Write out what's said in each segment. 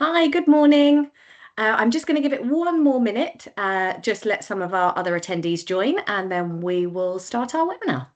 Hi, good morning. I'm just going to give it one more minute, just let some of our other attendees join, and then we will start our webinar.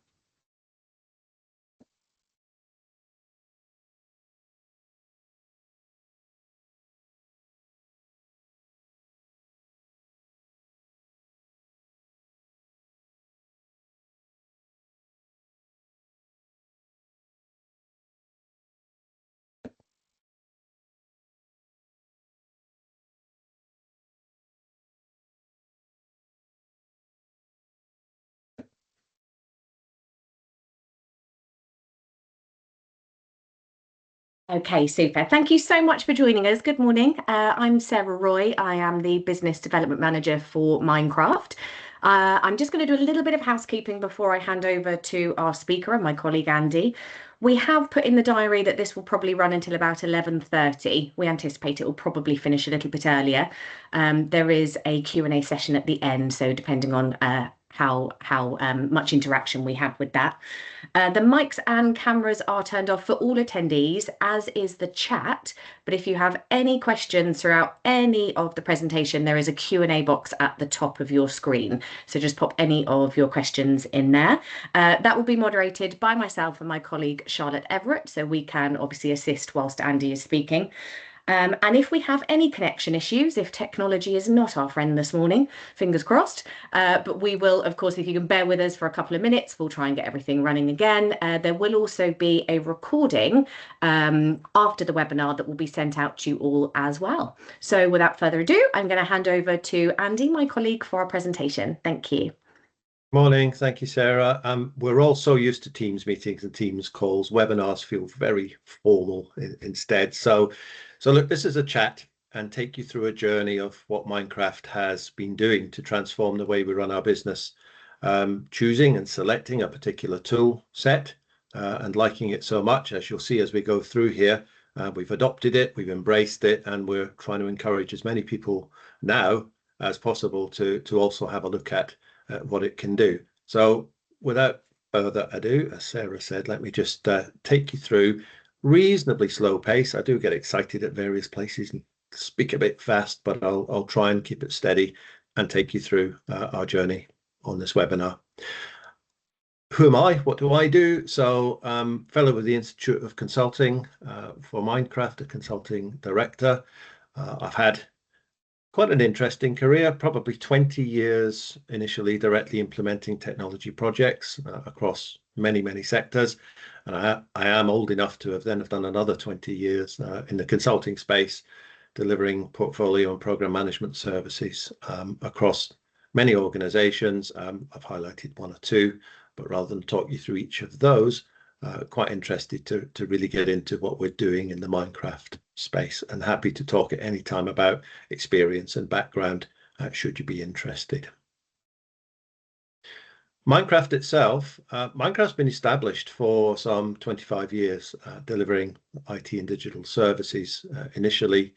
Okay, super. Thank you so much for joining us. Good morning. I'm Sarah Roy. I am the Business Development Manager for MindCraft. I'm just going to do a little bit of housekeeping before I hand over to our speaker and my colleague Andy. We have put in the diary that this will probably run until about 11:30. We anticipate it will probably finish a little bit earlier. There is a Q&A session at the end, so depending on how much interaction we have with that. The mics and cameras are turned off for all attendees, as is the chat. But if you have any questions throughout any of the presentation, there is a Q&A box at the top of your screen. So just pop any of your questions in there. That will be moderated by myself and my colleague Charlotte Everett, so we can obviously assist whilst Andy is speaking. And if we have any connection issues, if technology is not our friend this morning, fingers crossed, but we will, of course, if you can bear with us for a couple of minutes, we'll try and get everything running again. There will also be a recording after the webinar that will be sent out to you all as well. So without further ado, I'm going to hand over to Andy, my colleague, for our presentation. Thank you. Morning. Thank you, Sarah. We're all so used to Teams meetings and Teams calls. Webinars feel very formal instead. So look, this is a chat and take you through a journey of what MindCraft has been doing to transform the way we run our business, choosing and selecting a particular tool set and liking it so much, as you'll see as we go through here. We've adopted it, we've embraced it, and we're trying to encourage as many people now as possible to also have a look at what it can do. So without further ado, as Sarah said, let me just take you through reasonably slow pace. I do get excited at various places and speak a bit fast, but I'll try and keep it steady and take you through our journey on this webinar. Who am I? What do I do? So fellow with the Institute of Consulting for MindCraft, a consulting director. I've had quite an interesting career, probably 20 years initially directly implementing technology projects across many sectors. And I am old enough to have done another 20 years in the consulting space, delivering portfolio and program management services across many organizations. I've highlighted one or two, but rather than talk you through each of those, quite interested to really get into what we're doing in the MindCraft space, and happy to talk at any time about experience and background should you be interested. MindCraft itself, MindCraft's been established for some 25 years, delivering IT and digital services initially,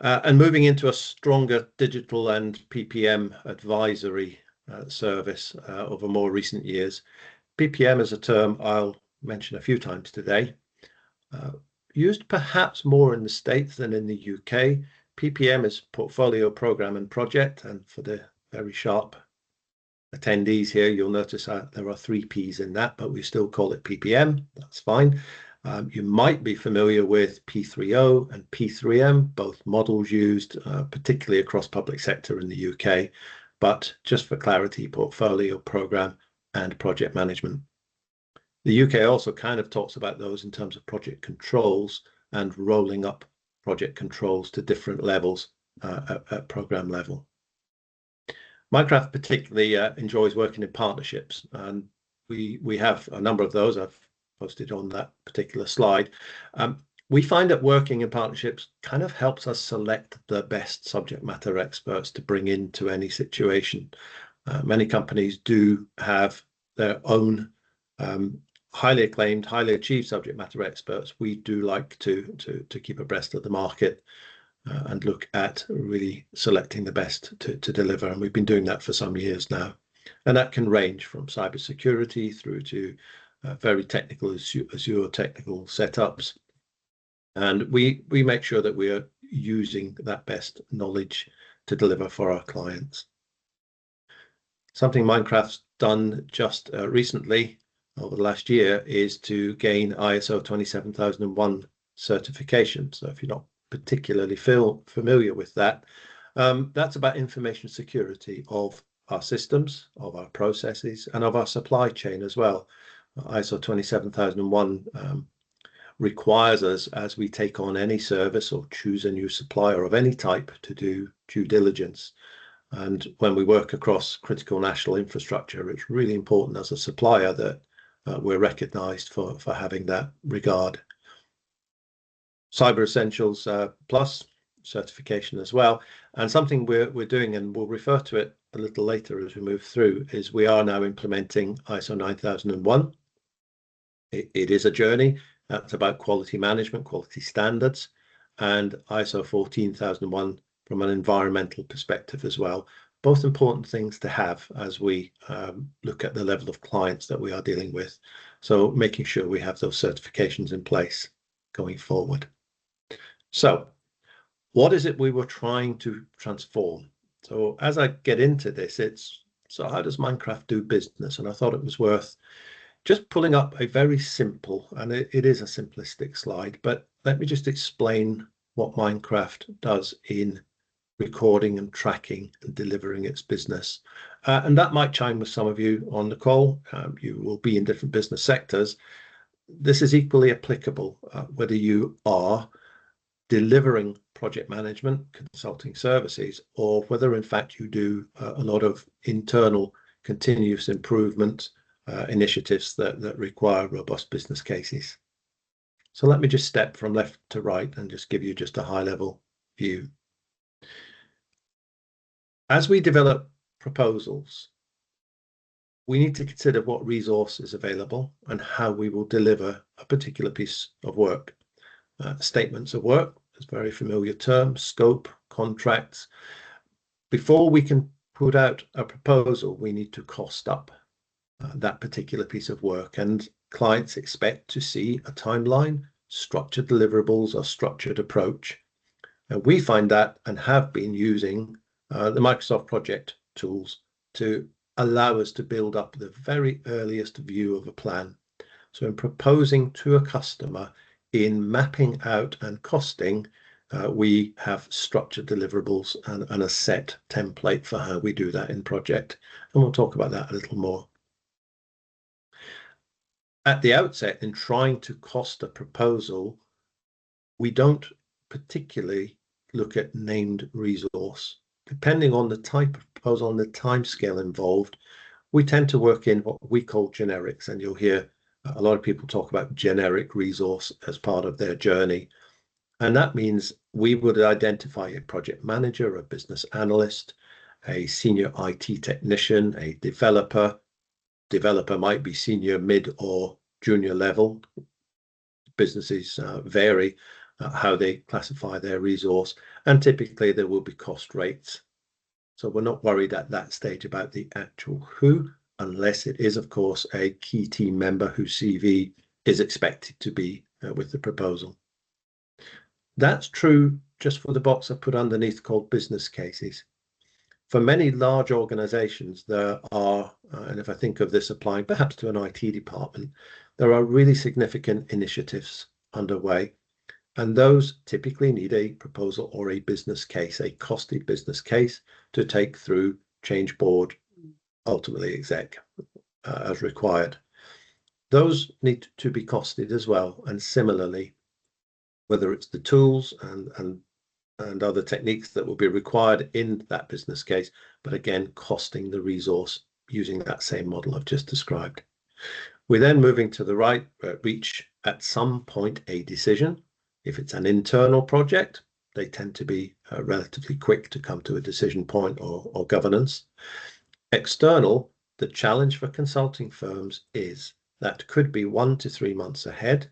and moving into a stronger digital and PPM advisory service over more recent years. PPM is a term I'll mention a few times today, used perhaps more in the States than in the UK. PPM is portfolio, program and project, and for the very sharp attendees here, you'll notice there are 3 P's in that, but we still call it PPM. That's fine. You might be familiar with P3O and P3M, both models used particularly across public sector in the UK, but just for clarity, portfolio, program and project management. The UK also kind of talks about those in terms of project controls and rolling up project controls to different levels at program level. MindCraft particularly enjoys working in partnerships, and we have a number of those. I've posted on that particular slide. We find that working in partnerships kind of helps us select the best subject matter experts to bring into any situation. Many companies do have their own highly acclaimed, highly achieved subject matter experts. We do like to keep abreast of the market and look at really selecting the best to deliver. And we've been doing that for some years now. And that can range from cybersecurity through to very technical Azure technical setups. And we make sure that we are using that best knowledge to deliver for our clients. Something MindCraft's done just recently, over the last year, is to gain ISO 27001 certification. So if you're not particularly familiar with that, that's about information security of our systems, of our processes, and of our supply chain as well. ISO 27001 requires us, as we take on any service or choose a new supplier of any type, to do due diligence. And when we work across critical national infrastructure, it's really important as a supplier that we're recognised for having that regard. Cyber Essentials Plus certification as well. And something we're doing, and we'll refer to it a little later as we move through, is we are now implementing ISO 9001. It is a journey. That's about quality management, quality standards, and ISO 14001 from an environmental perspective as well. Both important things to have as we look at the level of clients that we are dealing with. So making sure we have those certifications in place going forward. So what is it we were trying to transform? So as I get into this, so how does MindCraft do business? And I thought it was worth just pulling up a very simple, and it is a simplistic slide, but let me just explain what MindCraft does in recording and tracking and delivering its business. And that might chime with some of you on the call. You will be in different business sectors. This is equally applicable, whether you are delivering project management, consulting services, or whether in fact you do a lot of internal continuous improvement initiatives that require robust business cases. So let me just step from left to right and just give you just a high level view. As we develop proposals, we need to consider what resource is available and how we will deliver a particular piece of work. Statements of work is a very familiar term, scope, contracts. Before we can put out a proposal, we need to cost up that particular piece of work, and clients expect to see a timeline, structured deliverables, or structured approach. And we find that and have been using the Microsoft project tools to allow us to build up the very earliest view of a plan. So in proposing to a customer, in mapping out and costing, we have structured deliverables and a set template for how we do that in project. And we'll talk about that a little more. At the outset, in trying to cost a proposal, we don't particularly look at named resource. Depending on the type of proposal and the timescale involved, we tend to work in what we call generics, and you'll hear a lot of people talk about generic resource as part of their journey. And that means we would identify a project manager, a business analyst, a senior IT technician, a developer. Developer might be senior, mid, or junior level. Businesses vary how they classify their resource, and typically there will be cost rates. So we're not worried at that stage about the actual who, unless it is, of course, a key team member whose CV is expected to be with the proposal. That's true just for the box I put underneath called business cases. For many large organizations, there are, and if I think of this applying perhaps to an IT department, there are really significant initiatives underway. And those typically need a proposal or a business case, a costed business case to take through change board, ultimately exec, as required. Those need to be costed as well. And similarly, whether it's the tools and other techniques that will be required in that business case, but again, costing the resource using that same model I've just described. We're then moving to the right, reach at some point a decision. If it's an internal project, they tend to be relatively quick to come to a decision point or governance. External, the challenge for consulting firms is that could be 1 to 3 months ahead.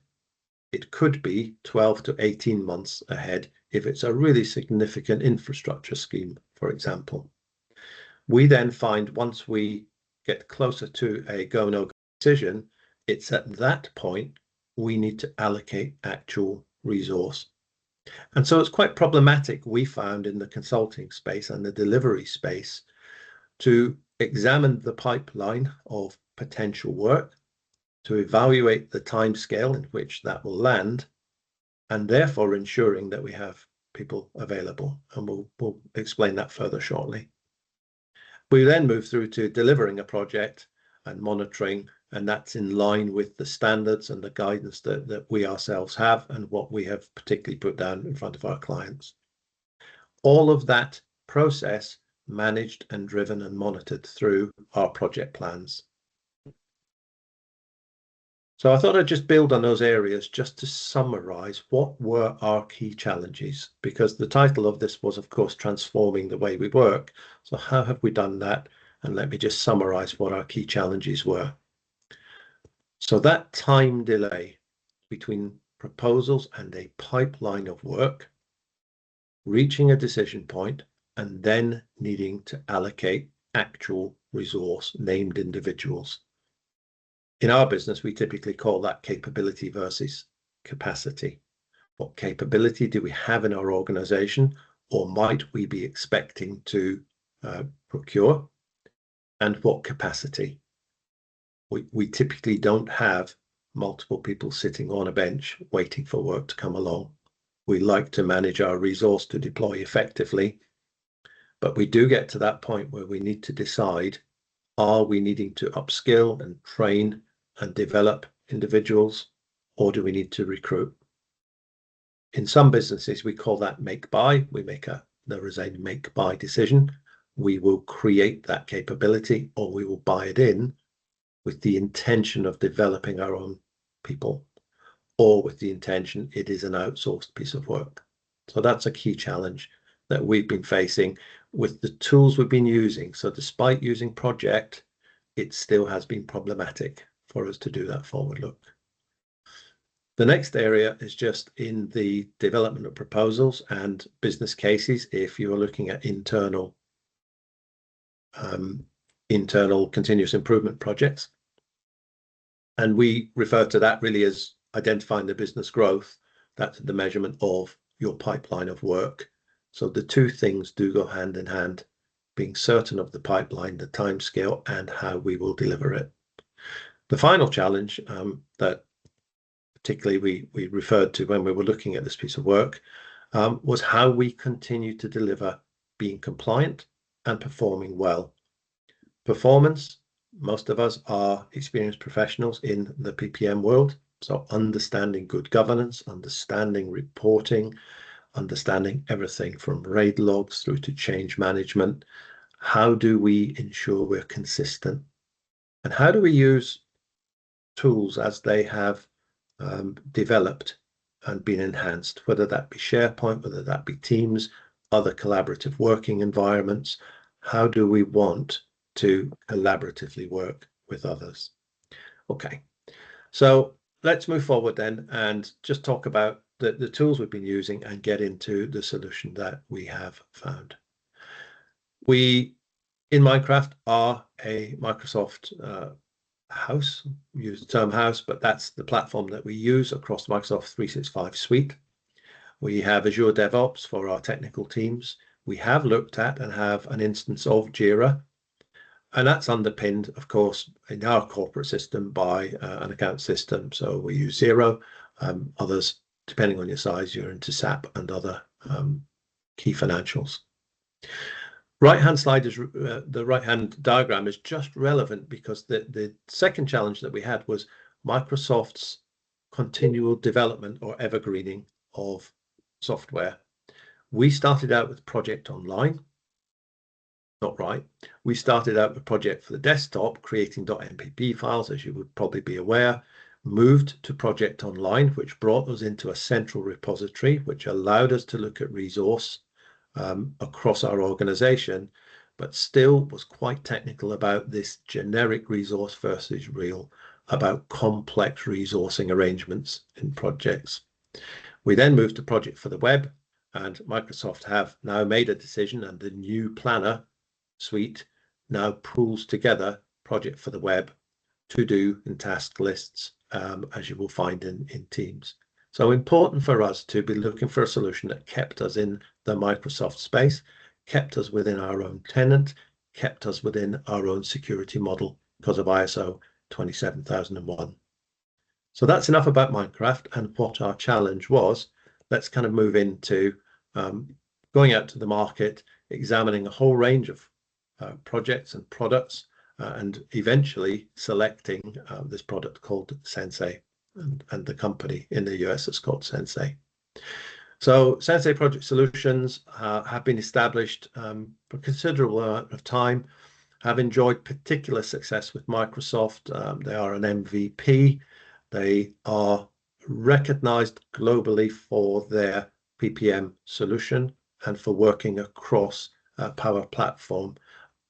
It could be 12 to 18 months ahead if it's a really significant infrastructure scheme, for example. We then find once we get closer to a go no go decision, it's at that point we need to allocate actual resource. And so it's quite problematic, we found, in the consulting space and the delivery space to examine the pipeline of potential work, to evaluate the timescale in which that will land, and therefore ensuring that we have people available. And we'll explain that further shortly. We then move through to delivering a project and monitoring, and that's in line with the standards and the guidance that we ourselves have and what we have particularly put down in front of our clients. All of that process managed and driven and monitored through our project plans. So I thought I'd just build on those areas just to summarize what were our key challenges, because the title of this was, of course, transforming the way we work. So how have we done that? And let me just summarize what our key challenges were. So that time delay between proposals and a pipeline of work, reaching a decision point, and then needing to allocate actual resource, named individuals. In our business, we typically call that capability versus capacity. What capability do we have in our organization, or might we be expecting to procure? And what capacity? We typically don't have multiple people sitting on a bench waiting for work to come along. We like to manage our resource to deploy effectively, but we do get to that point where we need to decide, are we needing to upskill and train and develop individuals, or do we need to recruit? In some businesses, we call that make-buy. There is a make-buy decision. We will create that capability, or we will buy it in with the intention of developing our own people, or with the intention it is an outsourced piece of work. So that's a key challenge that we've been facing with the tools we've been using. So despite using project, it still has been problematic for us to do that forward look. The next area is just in the development of proposals and business cases. If you are looking at internal continuous improvement projects, and we refer to that really as identifying the business growth. That's the measurement of your pipeline of work. So the two things do go hand in hand, being certain of the pipeline, the timescale, and how we will deliver it. The final challenge that particularly we referred to when we were looking at this piece of work was how we continue to deliver being compliant and performing well. Performance, most of us are experienced professionals in the PPM world, so understanding good governance, understanding reporting, understanding everything from RAID logs through to change management. How do we ensure we're consistent? And how do we use tools as they have developed and been enhanced, whether that be SharePoint, whether that be Teams, other collaborative working environments? How do we want to collaboratively work with others? Okay, so let's move forward then and just talk about the tools we've been using and get into the solution that we have found. We, in MindCraft, are a Microsoft house. We use the term house, but that's the platform that we use across the Microsoft 365 suite. We have Azure DevOps for our technical teams. We have looked at and have an instance of Jira, and that's underpinned, of course, in our corporate system by an account system. So we use Xero. Others, depending on your size, you're into SAP and other key financials. Right-hand slide is the right-hand diagram is just relevant because the second challenge that we had was Microsoft's continual development or evergreening of software. We started out with Project Online. Not right. We started out with Project for the desktop, creating .mpp files, as you would probably be aware, moved to Project Online, which brought us into a central repository, which allowed us to look at resource across our organization, but still was quite technical about this generic resource versus real, about complex resourcing arrangements in projects. We then moved to Project for the Web, and Microsoft have now made a decision, and the new planner suite now pulls together Project for the Web, to-do and task lists, as you will find in Teams. So important for us to be looking for a solution that kept us in the Microsoft space, kept us within our own tenant, kept us within our own security model because of ISO 27001. So that's enough about MindCraft and what our challenge was. Let's kind of move into going out to the market, examining a whole range of projects and products, and eventually selecting this product called Sensei, and the company in the US is called Sensei. So Sensei Project Solutions have been established for a considerable amount of time, have enjoyed particular success with Microsoft. They are an MVP. They are recognized globally for their PPM solution and for working across Power Platform.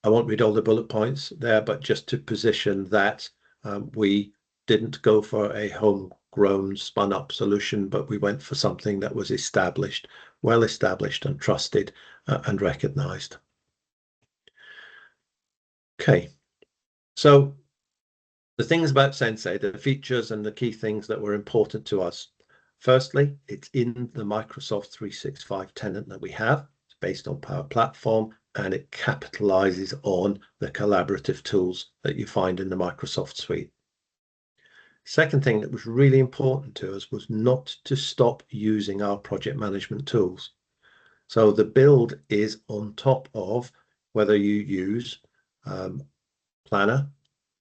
I won't read all the bullet points there, but just to position that we didn't go for a homegrown spun up solution, but we went for something that was established, well established and trusted and recognized. Okay, so the things about Sensei, the features and the key things that were important to us. Firstly, it's in the Microsoft 365 tenant that we have. It's based on Power Platform, and it capitalizes on the collaborative tools that you find in the Microsoft suite. Second thing that was really important to us was not to stop using our project management tools. So the build is on top of whether you use Planner,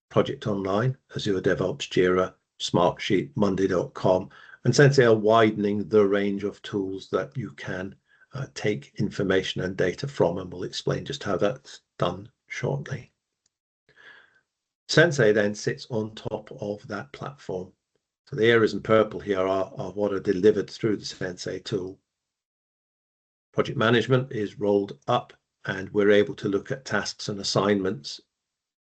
Project Online, Azure DevOps, Jira, Smartsheet, Monday.com, and Sensei are widening the range of tools that you can take information and data from, and we'll explain just how that's done shortly. Sensei then sits on top of that platform. So the areas in purple here are what are delivered through the Sensei tool. Project management is rolled up, and we're able to look at tasks and assignments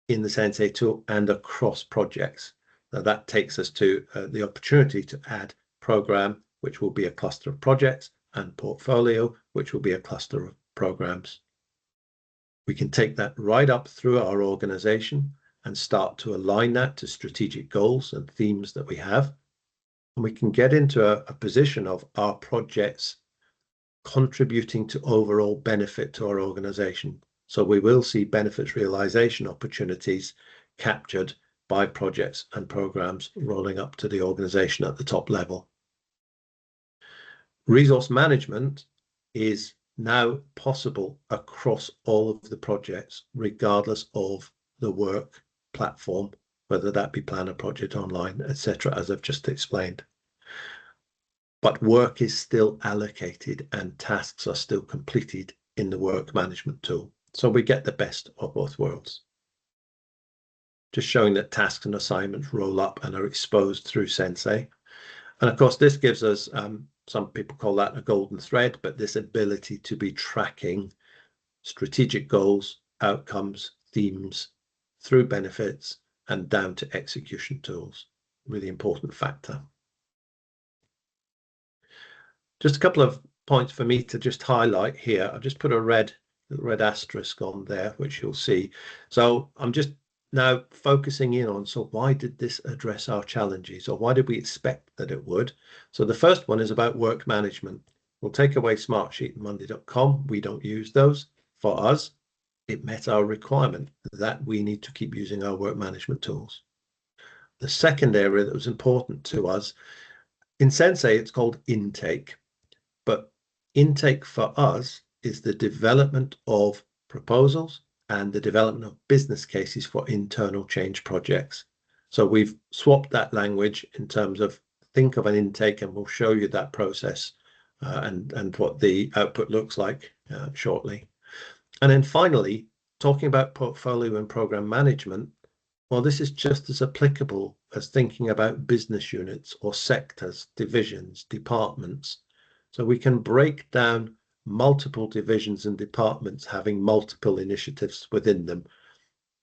in the Sensei tool and across projects. Now that takes us to the opportunity to add program, which will be a cluster of projects, and portfolio, which will be a cluster of programs. We can take that right up through our organization and start to align that to strategic goals and themes that we have. And we can get into a position of our projects contributing to overall benefit to our organization. So we will see benefits realization opportunities captured by projects and programs rolling up to the organization at the top level. Resource management is now possible across all of the projects, regardless of the work platform, whether that be Planner, Project Online, etc., as I've just explained. But work is still allocated and tasks are still completed in the work management tool. So we get the best of both worlds. Just showing that tasks and assignments roll up and are exposed through Sensei. And of course, this gives us, some people call that a golden thread, but this ability to be tracking strategic goals, outcomes, themes through benefits and down to execution tools. Really important factor. Just a couple of points for me to just highlight here. I've just put a red asterisk on there, which you'll see. So I'm just now focusing in on, so why did this address our challenges, or why did we expect that it would? So the first one is about work management. We'll take away Smartsheet and Monday.com. We don't use those. For us, it met our requirement that we need to keep using our work management tools. The second area that was important to us, in Sensei, it's called intake. But intake for us is the development of proposals and the development of business cases for internal change projects. So we've swapped that language in terms of think of an intake, and we'll show you that process and what the output looks like shortly. And then finally, talking about portfolio and program management, well, this is just as applicable as thinking about business units or sectors, divisions, departments. So we can break down multiple divisions and departments having multiple initiatives within them.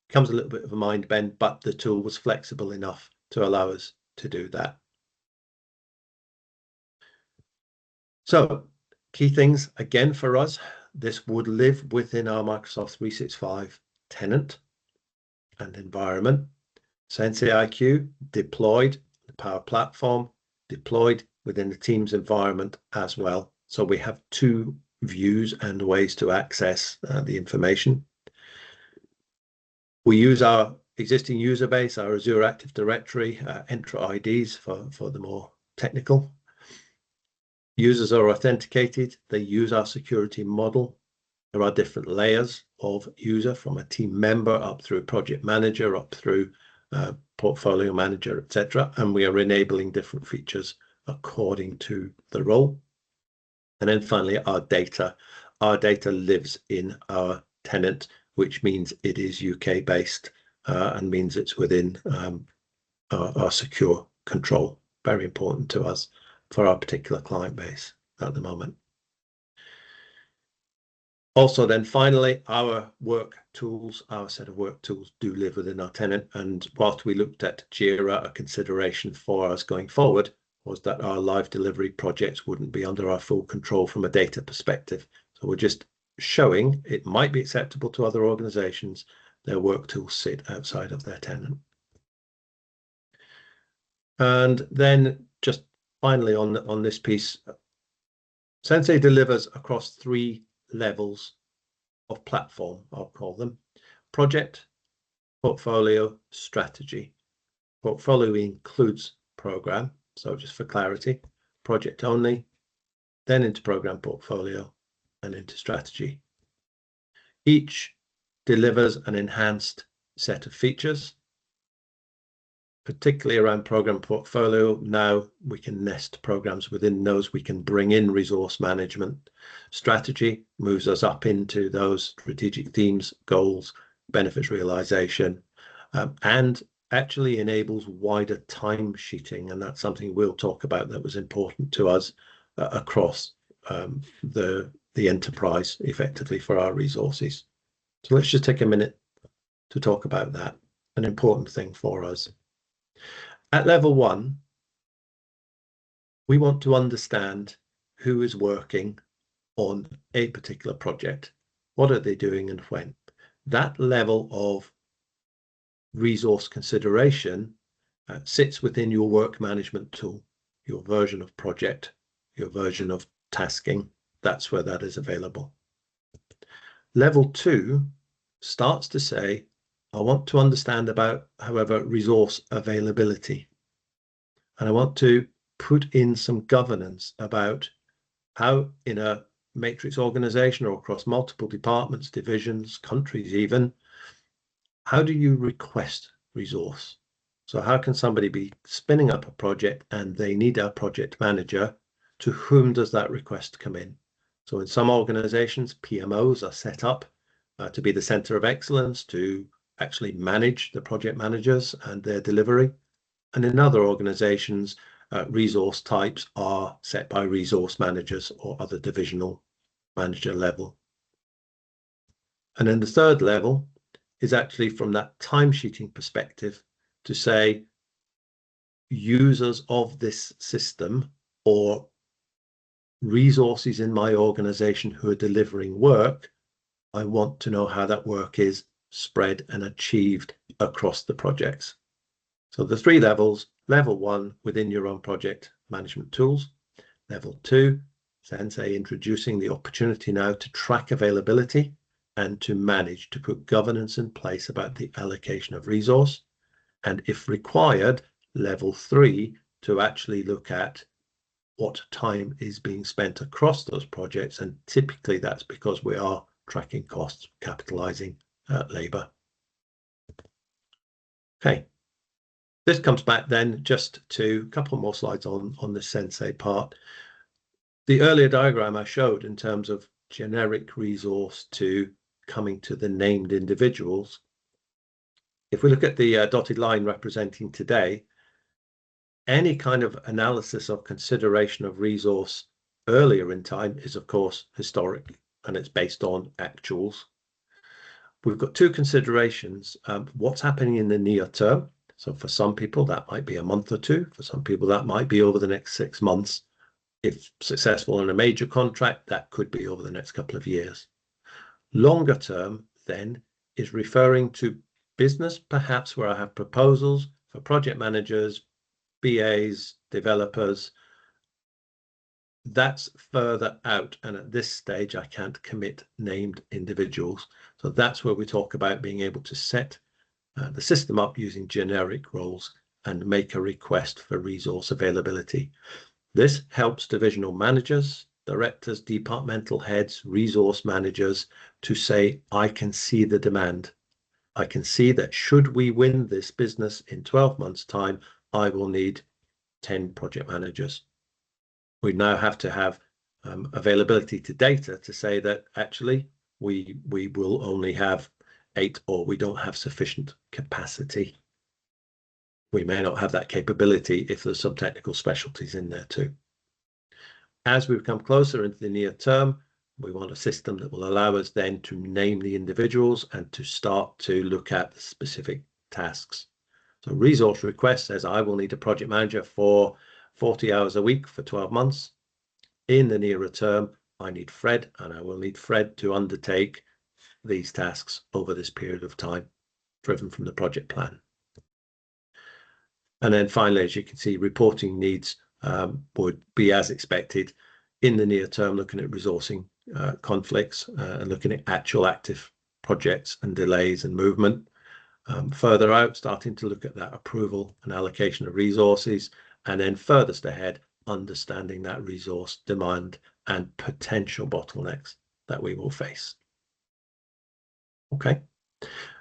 Comes a little bit of a mind bend, but the tool was flexible enough to allow us to do that. So key things again for us, this would live within our Microsoft 365 tenant and environment. Sensei IQ deployed the Power Platform, deployed within the Teams environment as well. So we have two views and ways to access the information. We use our existing user base, our Azure Active Directory, Entra IDs for the more technical. Users are authenticated. They use our security model. There are different layers of user, from a team member up through project manager, up through portfolio manager, etc. And we are enabling different features according to the role. And then finally, our data. Our data lives in our tenant, which means it is UK based and means it's within our secure control. Very important to us for our particular client base at the moment. Also, then finally, our work tools, our set of work tools do live within our tenant. And whilst we looked at Jira, a consideration for us going forward was that our live delivery projects wouldn't be under our full control from a data perspective. So we're just showing it might be acceptable to other organizations. Their work tools sit outside of their tenant. And then just finally on this piece, Sensei delivers across three levels of platform, I'll call them: project, portfolio, strategy. Portfolio includes program, so just for clarity, project only, then into program, portfolio, and into strategy. Each delivers an enhanced set of features, particularly around program portfolio. Now we can nest programs within those. We can bring in resource management. Strategy moves us up into those strategic themes, goals, benefits realization, and actually enables wider time sheeting. And that's something we'll talk about that was important to us across the enterprise effectively for our resources. So let's just take a minute to talk about that, an important thing for us. At level one, we want to understand who is working on a particular project. What are they doing and when? That level of resource consideration sits within your work management tool, your version of project, your version of tasking. That's where that is available. Level two starts to say, I want to understand about, however, resource availability. And I want to put in some governance about how, in a matrix organization or across multiple departments, divisions, countries even, how do you request resource? So how can somebody be spinning up a project and they need a project manager? To whom does that request come in? So in some organizations, PMOs are set up to be the center of excellence, to actually manage the project managers and their delivery. And in other organizations, resource types are set by resource managers or other divisional manager level. And then the third level is actually from that time sheeting perspective to say, users of this system or resources in my organization who are delivering work, I want to know how that work is spread and achieved across the projects. So the three levels: level one, within your own project management tools; level two, Sensei introducing the opportunity now to track availability and to manage, to put governance in place about the allocation of resource; and if required, level three, to actually look at what time is being spent across those projects. And typically that's because we are tracking costs, capitalizing labor. Okay, this comes back then just to a couple more slides on the Sensei part. The earlier diagram I showed in terms of generic resource to coming to the named individuals. If we look at the dotted line representing today, any kind of analysis or consideration of resource earlier in time is of course historic, and it's based on actuals. We've got two considerations: what's happening in the near term. So for some people that might be a month or two, for some people that might be over the next 6 months. If successful in a major contract, that could be over the next couple of years. Longer term then is referring to business, perhaps where I have proposals for project managers BAs, developers. That's further out, and at this stage I can't commit named individuals. So that's where we talk about being able to set the system up using generic roles and make a request for resource availability. This helps divisional managers, directors, departmental heads, resource managers to say, I can see the demand. I can see that should we win this business in 12 months' time, I will need 10 project managers. We now have to have availability to data to say that actually we will only have 8, or we don't have sufficient capacity. We may not have that capability if there's some technical specialties in there too. As we come closer into the near term, we want a system that will allow us then to name the individuals and to start to look at the specific tasks. So resource request says, I will need a project manager for 40 hours a week for 12 months. In the nearer term, I need Fred, and I will need Fred to undertake these tasks over this period of time, driven from the project plan. And then finally, as you can see, reporting needs would be as expected in the near term, looking at resourcing conflicts and looking at actual active projects and delays and movement. Further out, starting to look at that approval and allocation of resources, and then furthest ahead, understanding that resource demand and potential bottlenecks that we will face. Okay,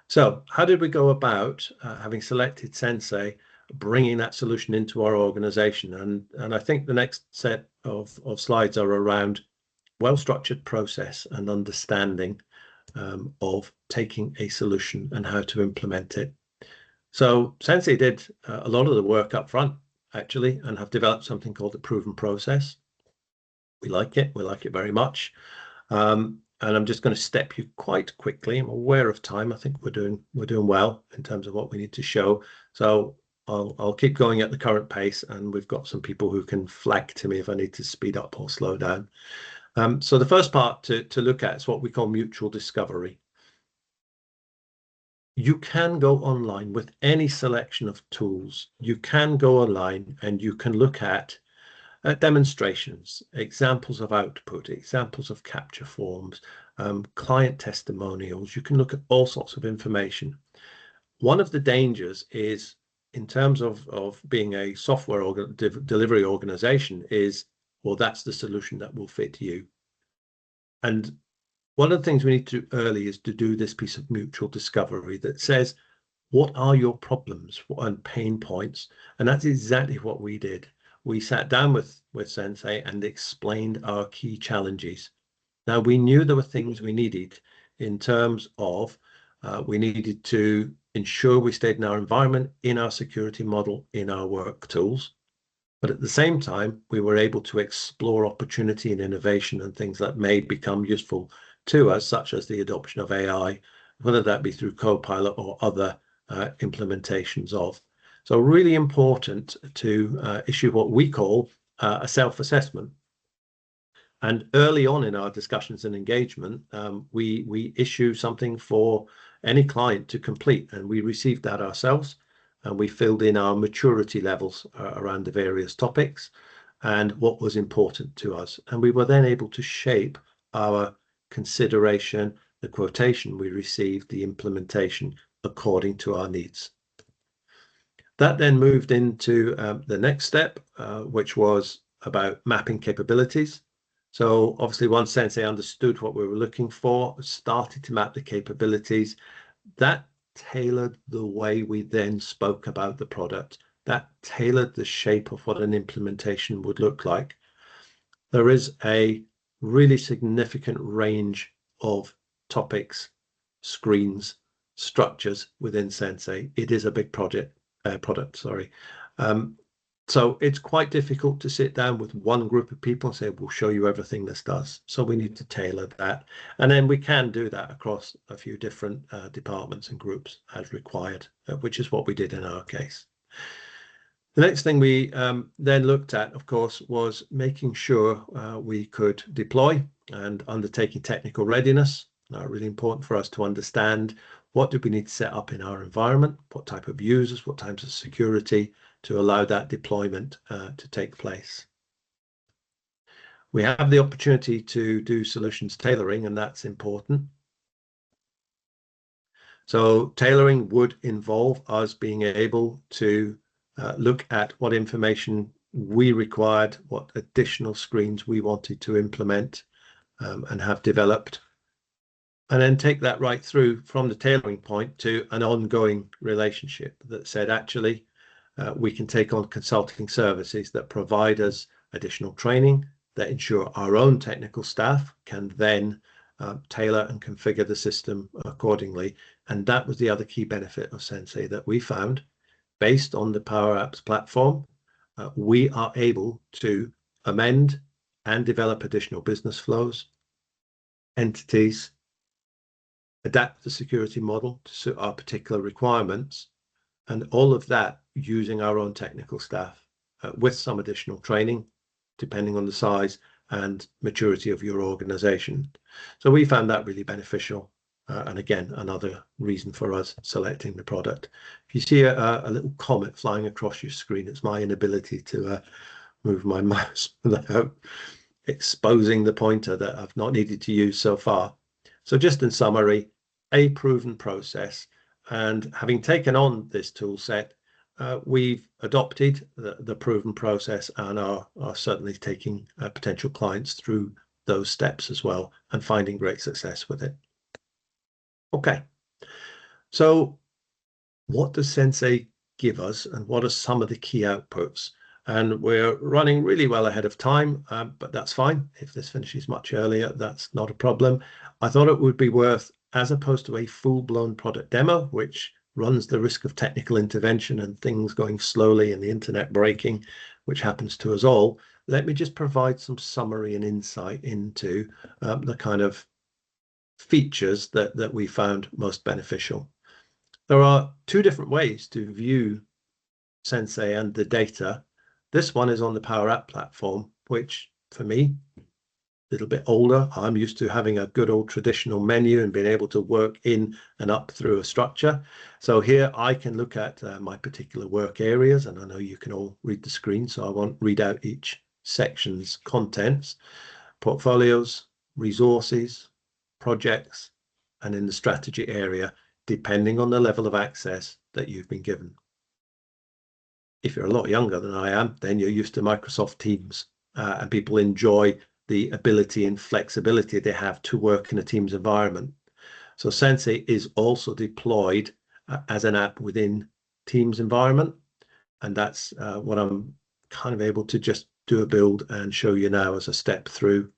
so how did we go about having selected Sensei, bringing that solution into our organization? And I think the next set of slides are around well-structured process and understanding of taking a solution and how to implement it. So Sensei did a lot of the work up front, actually, and have developed something called the proven process. We like it very much. And I'm just going to step you quite quickly. I'm aware of time. I think we're doing well in terms of what we need to show. So I'll keep going at the current pace, and we've got some people who can flag to me if I need to speed up or slow down. So the first part to look at is what we call mutual discovery. You can go online with any selection of tools. You can go online and you can look at demonstrations, examples of output, examples of capture forms, client testimonials. You can look at all sorts of information. One of the dangers is, in terms of being a software delivery organization, is, well, that's the solution that will fit you. And one of the things we need to do early is to do this piece of mutual discovery that says, what are your problems and pain points? And that's exactly what we did. We sat down with Sensei and explained our key challenges. Now, we knew there were things we needed in terms of we needed to ensure we stayed in our environment, in our security model, in our work tools. But at the same time, we were able to explore opportunity and innovation and things that may become useful to us, such as the adoption of AI, whether that be through Copilot or other implementations of. So really important to issue what we call a self-assessment. And early on in our discussions and engagement, we issue something for any client to complete, and we received that ourselves, and we filled in our maturity levels around the various topics and what was important to us. And we were then able to shape our consideration, the quotation we received, the implementation according to our needs. That then moved into the next step, which was about mapping capabilities. So obviously, once Sensei understood what we were looking for, started to map the capabilities, that tailored the way we then spoke about the product. That tailored the shape of what an implementation would look like. There is a really significant range of topics, screens, structures within Sensei. It is a big product. So it's quite difficult to sit down with one group of people and say, we'll show you everything this does. So we need to tailor that. And then we can do that across a few different departments and groups as required, which is what we did in our case. The next thing we then looked at, of course, was making sure we could deploy and undertaking technical readiness. Really important for us to understand what do we need to set up in our environment, what type of users, what types of security, to allow that deployment to take place. We have the opportunity to do solutions tailoring, and that's important. So tailoring would involve us being able to look at what information we required, what additional screens we wanted to implement and have developed, and then take that right through from the tailoring point to an ongoing relationship that said, actually, we can take on consulting services that provide us additional training, that ensure our own technical staff can then tailor and configure the system accordingly. And that was the other key benefit of Sensei that we found. Based on the Power Apps platform, we are able to amend and develop additional business flows, entities, adapt the security model to suit our particular requirements, and all of that using our own technical staff with some additional training, depending on the size and maturity of your organization. So we found that really beneficial. And again, another reason for us selecting the product. If you see a little comet flying across your screen, it's my inability to move my mouse without exposing the pointer that I've not needed to use so far. So just in summary, a proven process, and having taken on this tool set, we've adopted the proven process and are certainly taking potential clients through those steps as well and finding great success with it. Okay, so what does Sensei give us and what are some of the key outputs? And we're running really well ahead of time, but that's fine. If this finishes much earlier, that's not a problem. I thought it would be worth, as opposed to a full-blown product demo, which runs the risk of technical intervention and things going slowly and the internet breaking, which happens to us all, let me just provide some summary and insight into the kind of features that we found most beneficial. There are two different ways to view Sensei and the data. This one is on the Power App platform, which for me, a little bit older, I'm used to having a good old traditional menu and being able to work in and up through a structure. So here I can look at my particular work areas, and I know you can all read the screen, so I won't read out each section's contents, portfolios, resources, projects, and in the strategy area, depending on the level of access that you've been given. If you're a lot younger than I am, then you're used to Microsoft Teams, and people enjoy the ability and flexibility they have to work in a Teams environment. So Sensei is also deployed as an app within Teams environment, and that's what I'm kind of able to just do a build and show you now as a step through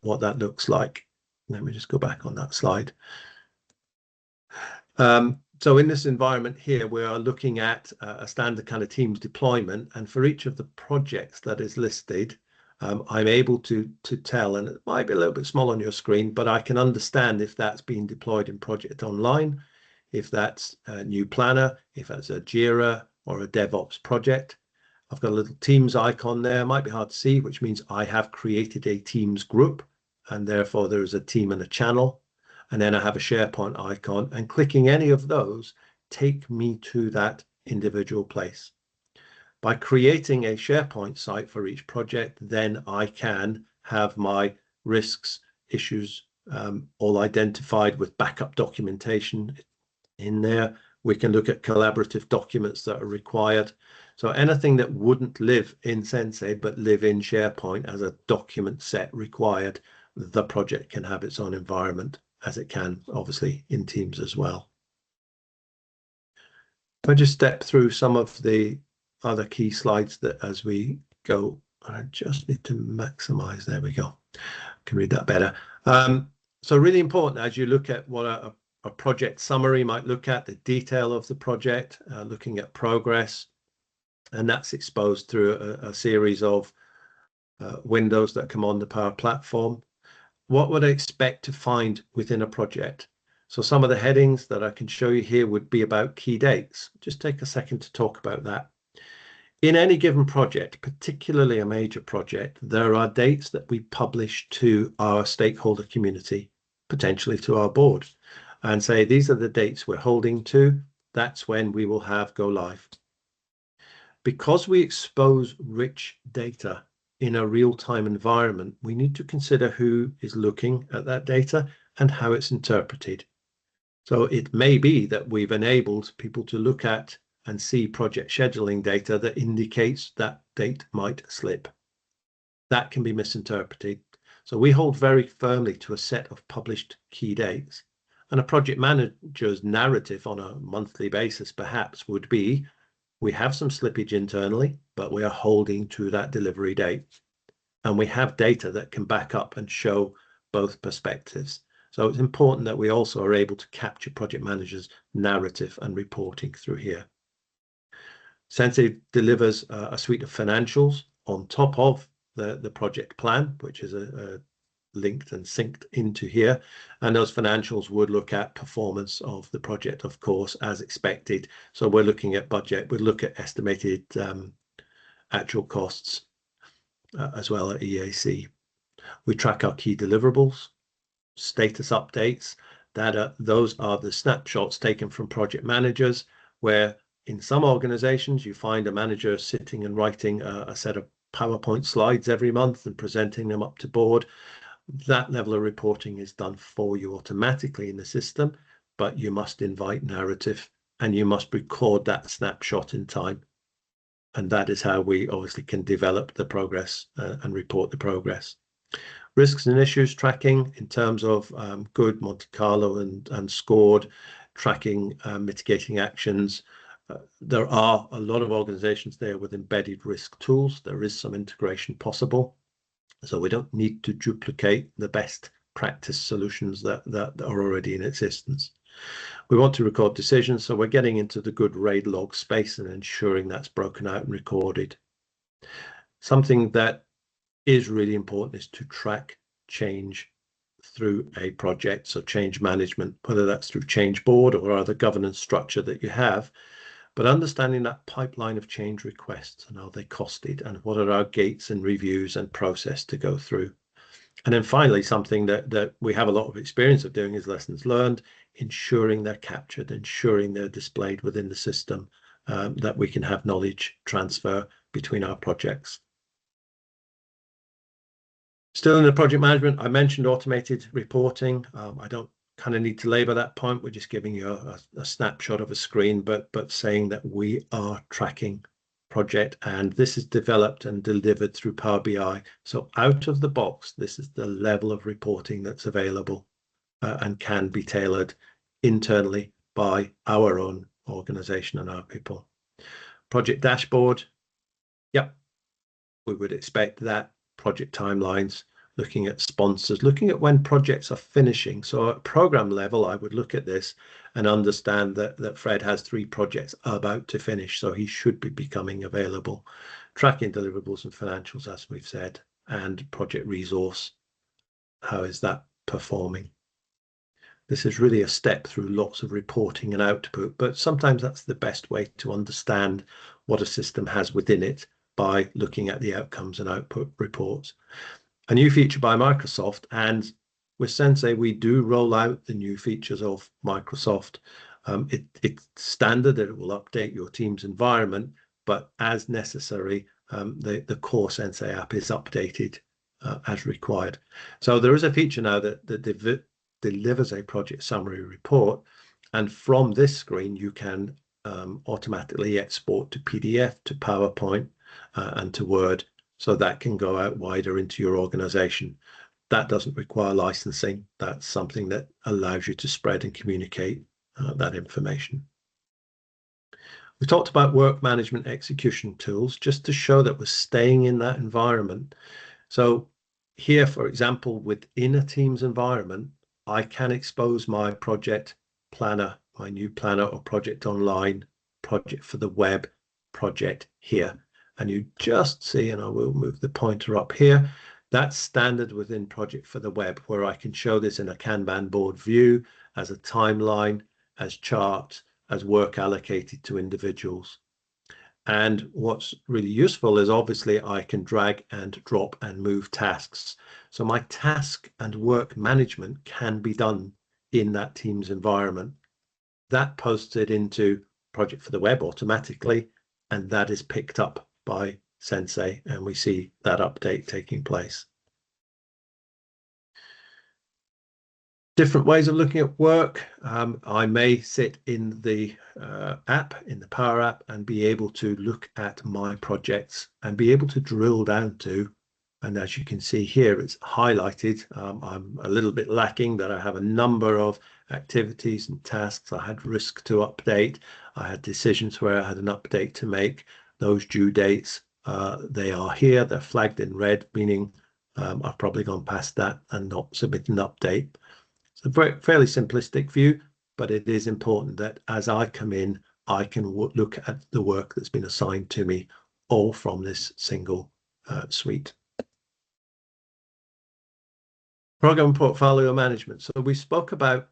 what that looks like. Let me just go back on that slide. So in this environment here, we are looking at a standard kind of Teams deployment, and for each of the projects that is listed, I'm able to tell, and it might be a little bit small on your screen, but I can understand if that's being deployed in Project Online, if that's a new planner, if that's a Jira or a DevOps project. I've got a little Teams icon there, it might be hard to see, which means I have created a Teams group, and therefore there is a team and a channel. And then I have a SharePoint icon, and clicking any of those take me to that individual place. By creating a SharePoint site for each project, then I can have my risks, issues all identified with backup documentation in there. We can look at collaborative documents that are required. So anything that wouldn't live in Sensei but live in SharePoint as a document set required, the project can have its own environment, as it can obviously in Teams as well. If I just step through some of the other key slides that as we go, I just need to maximize, there we go, I can read that better. So really important as you look at what a project summary might look at, the detail of the project, looking at progress, and that's exposed through a series of windows that come on the Power Platform. What would I expect to find within a project? So some of the headings that I can show you here would be about key dates. Just take a second to talk about that. In any given project, particularly a major project, there are dates that we publish to our stakeholder community, potentially to our board, and say these are the dates we're holding to. That's when we will have go live. Because we expose rich data in a real-time environment, we need to consider who is looking at that data and how it's interpreted. So it may be that we've enabled people to look at and see project scheduling data that indicates that date might slip. That can be misinterpreted. So we hold very firmly to a set of published key dates. And a project manager's narrative on a monthly basis perhaps would be, we have some slippage internally, but we are holding to that delivery date. And we have data that can back up and show both perspectives. So it's important that we also are able to capture project managers' narrative and reporting through here. Sensei delivers a suite of financials on top of the project plan, which is linked and synced into here. And those financials would look at performance of the project, of course, as expected. So we're looking at budget, we look at estimated actual costs, as well as EAC. We track our key deliverables, status updates. Those are the snapshots taken from project managers, where in some organizations you find a manager sitting and writing a set of PowerPoint slides every month and presenting them up to board. That level of reporting is done for you automatically in the system, but you must invite narrative and you must record that snapshot in time. And that is how we obviously can develop the progress and report the progress. Risks and issues tracking in terms of good, Monte Carlo and scored, tracking mitigating actions. There are a lot of organizations there with embedded risk tools. There is some integration possible. So we don't need to duplicate the best practice solutions that are already in existence. We want to record decisions, so we're getting into the good RAID log space and ensuring that's broken out and recorded. Something that is really important is to track change through a project, so change management, whether that's through change board or other governance structure that you have, but understanding that pipeline of change requests and are they costed and what are our gates and reviews and process to go through. And then finally, something that we have a lot of experience of doing is lessons learned, ensuring they're captured, ensuring they're displayed within the system, that we can have knowledge transfer between our projects. Still in the project management, I mentioned automated reporting. I don't kind of need to labor that point. We're just giving you a snapshot of a screen, but saying that we are tracking project, and this is developed and delivered through Power BI. So out of the box, this is the level of reporting that's available and can be tailored internally by our own organization and our people. Project dashboard. Yep, we would expect that. Project timelines, looking at sponsors, looking at when projects are finishing. So at program level, I would look at this and understand that Fred has 3 projects about to finish, so he should be becoming available. Tracking deliverables and financials, as we've said, and project resource. How is that performing? This is really a step through lots of reporting and output, but sometimes that's the best way to understand what a system has within it, by looking at the outcomes and output reports. A new feature by Microsoft, and with Sensei we do roll out the new features of Microsoft. It's standard that it will update your team's environment, but as necessary, the core Sensei app is updated as required. So there is a feature now that delivers a project summary report, and from this screen you can automatically export to PDF, to PowerPoint, and to Word, so that can go out wider into your organization. That doesn't require licensing. That's something that allows you to spread and communicate that information. We talked about work management execution tools, just to show that we're staying in that environment. So here, for example, within a team's environment, I can expose my project planner, my new planner or project online, project for the web, project here. And you just see, and I will move the pointer up here, that's standard within project for the web, where I can show this in a Kanban board view, as a timeline, as charts, as work allocated to individuals. And what's really useful is obviously I can drag and drop and move tasks. So my task and work management can be done in that team's environment. That posted into project for the web automatically, and that is picked up by Sensei, and we see that update taking place. Different ways of looking at work. I may sit in the app, in the Power App, and be able to look at my projects and be able to drill down to, and as you can see here, it's highlighted. I'm a little bit lacking that I have a number of activities and tasks. I had risk to update. I had decisions where I had an update to make. Those due dates, they are here. They're flagged in red, meaning I've probably gone past that and not submitted an update. It's a very fairly simplistic view, but it is important that as I come in, I can look at the work that's been assigned to me, all from this single suite. Program portfolio management. So we spoke about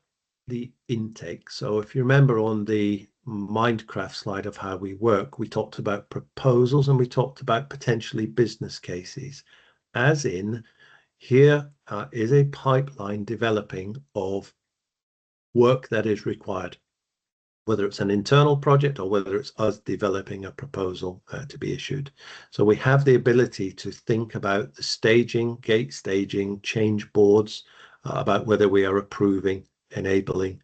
the intake. So if you remember on the MindCraft slide of how we work, we talked about proposals and we talked about potentially business cases, as in here is a pipeline developing of work that is required, whether it's an internal project or whether it's us developing a proposal to be issued. So we have the ability to think about the staging, gate staging, change boards, about whether we are approving, enabling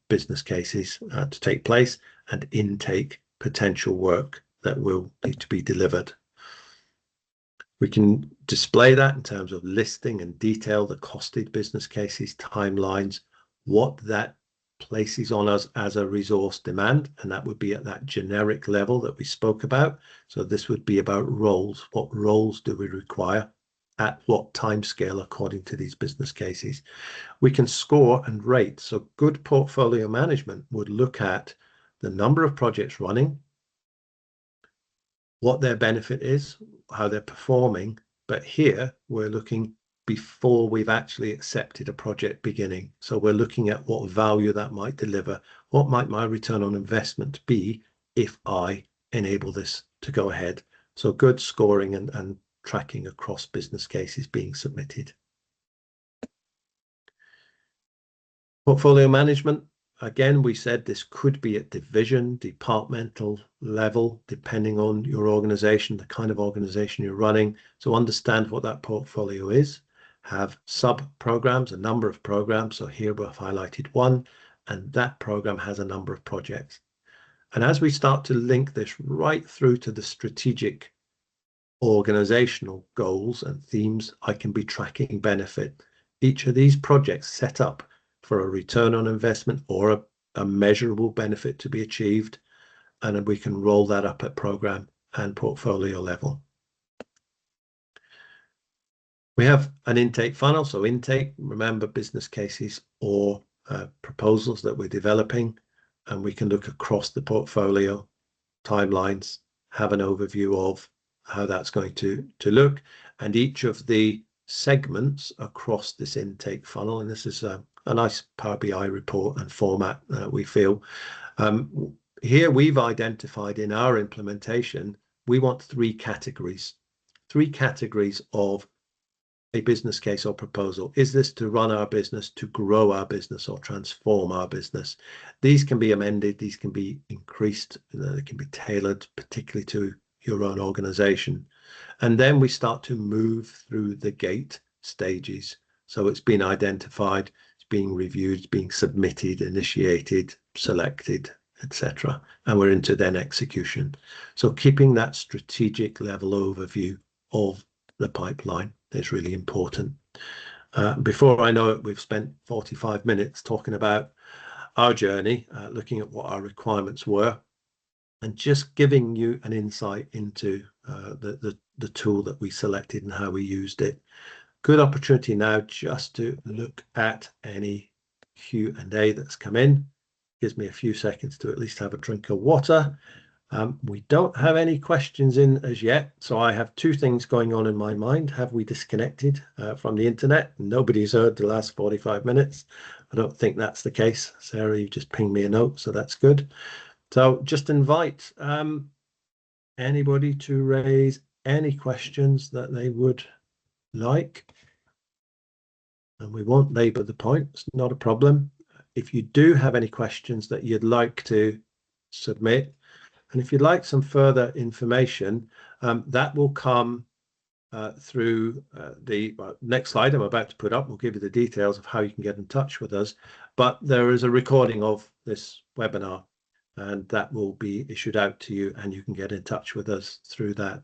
business cases to take place, and intake potential work that will need to be delivered. We can display that in terms of listing and detail the costed business cases, timelines, what that places on us as a resource demand, and that would be at that generic level that we spoke about. So this would be about roles. What roles do we require at what time scale according to these business cases? We can score and rate. So good portfolio management would look at the number of projects running, what their benefit is, how they're performing. But here we're looking before we've actually accepted a project beginning. So we're looking at what value that might deliver. What might my return on investment be if I enable this to go ahead? So good scoring and tracking across business cases being submitted. Portfolio management. Again, we said this could be at division, departmental level, depending on your organization, the kind of organization you're running. So understand what that portfolio is. Have sub-programs, a number of programs. So here we've highlighted one, and that program has a number of projects. And as we start to link this right through to the strategic organizational goals and themes, I can be tracking benefit. Each of these projects set up for a return on investment or a measurable benefit to be achieved, and we can roll that up at program and portfolio level. We have an intake funnel. So intake, remember, business cases or proposals that we're developing, and we can look across the portfolio, timelines, have an overview of how that's going to look, and each of the segments across this intake funnel. And this is a nice Power BI report and format we feel. Here we've identified in our implementation, we want three categories of a business case or proposal. Is this to run our business, to grow our business, or transform our business? These can be amended, these can be increased, they can be tailored particularly to your own organization. And then we start to move through the gate stages. So it's been identified, it's being reviewed, it's being submitted, initiated, selected, etc. And we're into then execution. So keeping that strategic level overview of the pipeline is really important. Before I know it, we've spent 45 minutes talking about our journey, looking at what our requirements were, and just giving you an insight into the tool that we selected and how we used it. Good opportunity now just to look at any Q&A that's come in. Gives me a few seconds to at least have a drink of water. We don't have any questions in as yet, so I have two things going on in my mind. Have we disconnected from the internet? Nobody's heard the last 45 minutes. I don't think that's the case. Sarah, you just pinged me a note, so that's good. So just invite anybody to raise any questions that they would like. And we won't labour the point, it's not a problem. If you do have any questions that you'd like to submit, And if you'd like some further information, that will come through the next slide I'm about to put up. Will give you the details of how you can get in touch with us. But there is a recording of this webinar, and that will be issued out to you, and you can get in touch with us through that.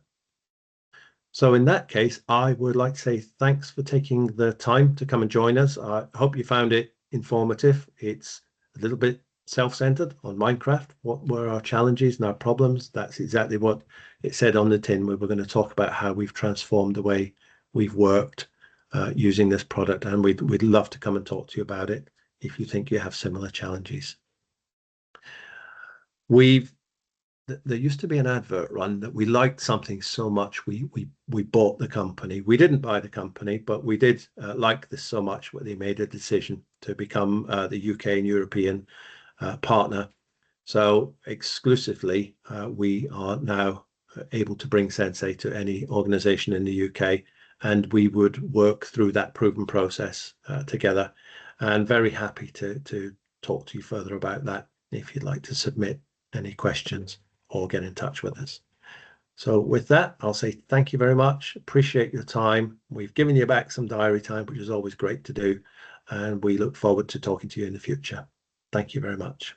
So in that case, I would like to say thanks for taking the time to come and join us. I hope you found it informative. It's a little bit self-centered on Minecraft. What were our challenges and our problems? That's exactly what it said on the tin. We were going to talk about how we've transformed the way we've worked using this product, and we'd love to come and talk to you about it if you think you have similar challenges. There used to be an advert run that we liked something so much we bought the company. We didn't buy the company, but we did like this so much that they made a decision to become the UK and European partner. So exclusively, we are now able to bring Sensei to any organisation in the UK, and we would work through that proven process together. And very happy to talk to you further about that if you'd like to submit any questions or get in touch with us. So with that, I'll say thank you very much. Appreciate your time. We've given you back some diary time, which is always great to do. And we look forward to talking to you in the future. Thank you very much.